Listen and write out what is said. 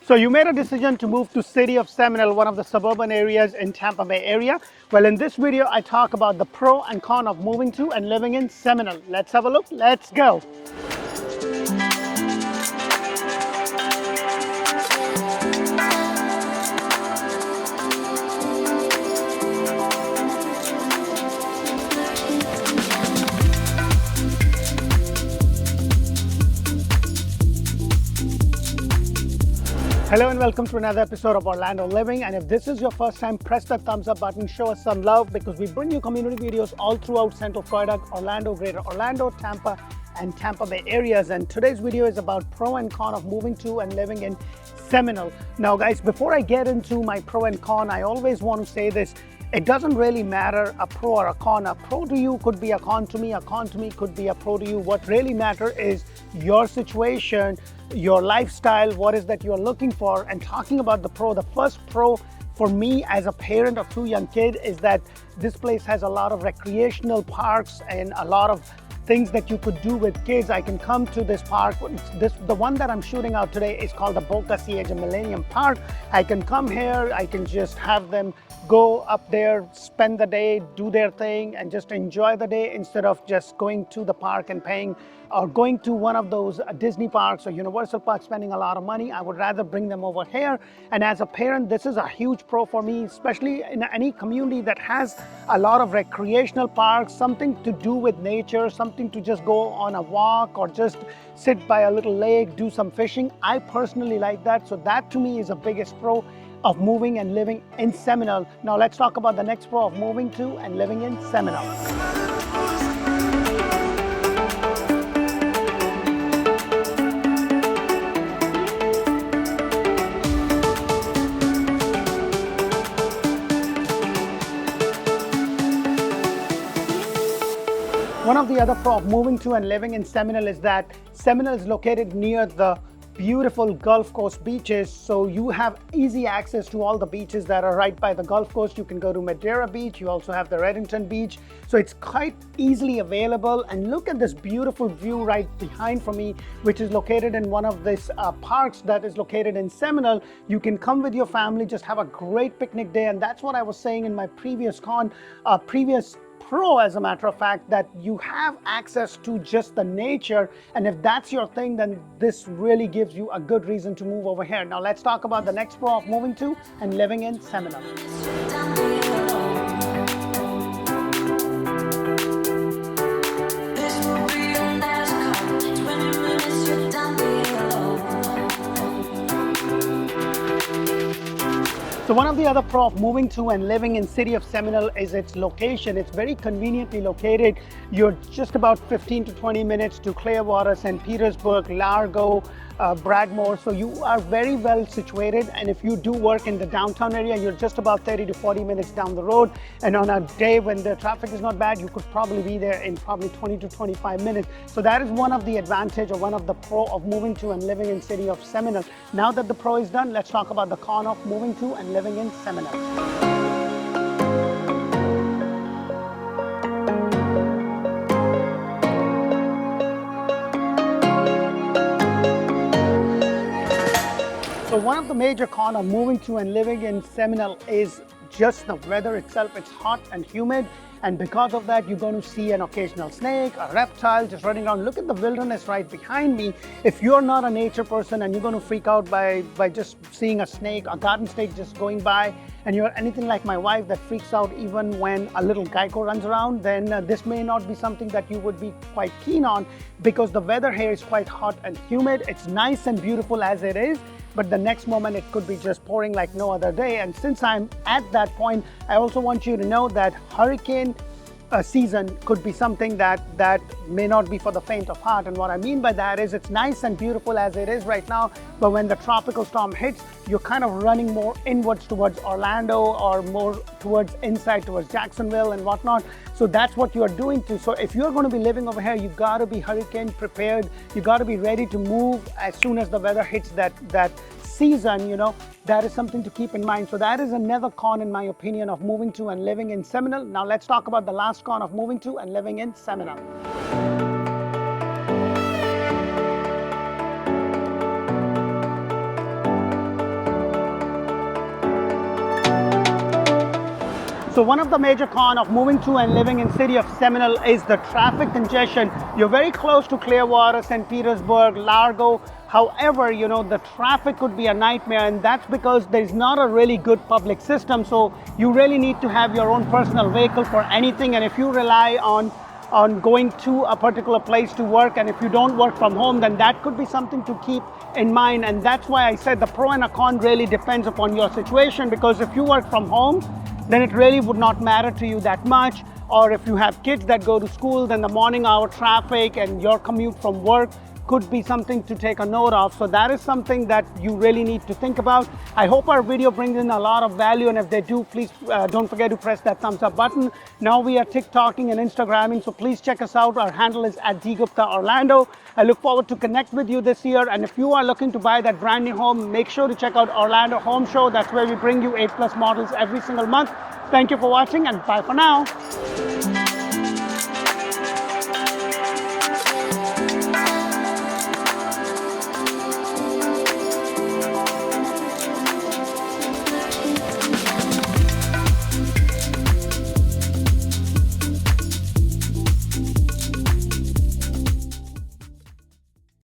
So you made a decision to move to city of Seminole, one of the suburban areas in Tampa Bay area. Well, in this video, I talk about the pro and con of moving to and living in Seminole. Let's have a look. Let's go. Hello and welcome to another episode of Orlando Living. And if this is your first time, press that thumbs up button, show us some love because we bring you community videos all throughout Central Florida, Orlando, Greater Orlando, Tampa, and Tampa Bay areas. And today's video is about pro and con of moving to and living in Seminole. Now guys, before I get into my pro and con, I always want to say this. It doesn't really matter a pro or a con. A pro to you could be a con to me could be a pro to you. What really matters is your situation, your lifestyle, what is that you're looking for. And talking about the pro, the first pro for me as a parent of two young kids is that this place has a lot of recreational parks and a lot of things that you could do with kids. I can come to this park. The one that I'm shooting out today is called the Boca Ciega Millennium Park. I can come here, I can just have them go up there, spend the day, do their thing, and just enjoy the day instead of just going to the park and paying or going to one of those Disney parks or Universal parks, spending a lot of money. I would rather bring them over here. And as a parent, this is a huge pro for me, especially in any community that has a lot of recreational parks, something to do with nature, something to just go on a walk or just sit by a little lake, do some fishing. I personally like that. So that to me is the biggest pro of moving and living in Seminole. Now let's talk about the next pro of moving to and living in Seminole. One of the other pro of moving to and living in Seminole is that Seminole is located near the beautiful Gulf Coast beaches. So you have easy access to all the beaches that are right by the Gulf Coast. You can go to Madeira Beach. You also have the Reddington Beach. So it's quite easily available. And look at this beautiful view right behind from me, which is located in one of these parks that is located in Seminole. You can come with your family, just have a great picnic day. And that's what I was saying in my previous pro, as a matter of fact, that you have access to just the nature. And if that's your thing, then this really gives you a good reason to move over here. Now let's talk about the next pro of moving to and living in Seminole. So one of the other pro of moving to and living in city of Seminole is its location. It's very conveniently located. You're just about 15 to 20 minutes to Clearwater, St. Petersburg, Largo, Broadmoor. So you are very well situated. And if you do work in the downtown area, you're just about 30 to 40 minutes down the road. And on a day when the traffic is not bad, you could probably be there in probably 20 to 25 minutes. So that is one of the advantage or one of the pro of moving to and living in city of Seminole. Now that the pro is done, let's talk about the con of moving to and living in Seminole. So one of the major cons of moving to and living in Seminole is just the weather itself. It's hot and humid, and because of that, you're going to see an occasional snake, a reptile just running around. Look at the wilderness right behind me. If you're not a nature person and you're going to freak out by just seeing a snake, a garden snake just going by, and you're anything like my wife that freaks out even when a little gecko runs around, then this may not be something that you would be quite keen on, because the weather here is quite hot and humid. It's nice and beautiful as it is, but the next moment it could be just pouring like no other day. And since I'm at that point, I also want you to know that hurricane season could be something that may not be for the faint of heart. And what I mean by that is it's nice and beautiful as it is right now, but when the tropical storm hits, you're kind of running more inwards towards Orlando or more towards inside towards Jacksonville and whatnot. So that's what you're doing too. So if you're going to be living over here, you got to be hurricane prepared. You got to be ready to move as soon as the weather hits that season, you know. That is something to keep in mind. So that is another con, in my opinion, of moving to and living in Seminole. Now let's talk about the last con of moving to and living in Seminole. So one of the major cons of moving to and living in city of Seminole is the traffic congestion. You're very close to Clearwater, St. Petersburg, Largo. However, the traffic could be a nightmare, and that's because there's not a really good public system. So you really need to have your own personal vehicle for anything. And if you rely on going to a particular place to work, and if you don't work from home, then that could be something to keep in mind. And that's why I said the pro and a con really depends upon your situation, because if you work from home, then it really would not matter to you that much. Or if you have kids that go to school, then the morning hour traffic and your commute from work could be something to take a note of. So that is something that you really need to think about. I hope our video brings in a lot of value, and if they do, please don't forget to press that thumbs up button. Now we are TikToking and Instagramming, so please check us out. Our handle is @DGupta_Orlando. I look forward to connect with you this year, and if you are looking to buy that brand new home, make sure to check out Orlando Home Show. That's where we bring you 8+ models every single month. Thank you for watching, and bye for now.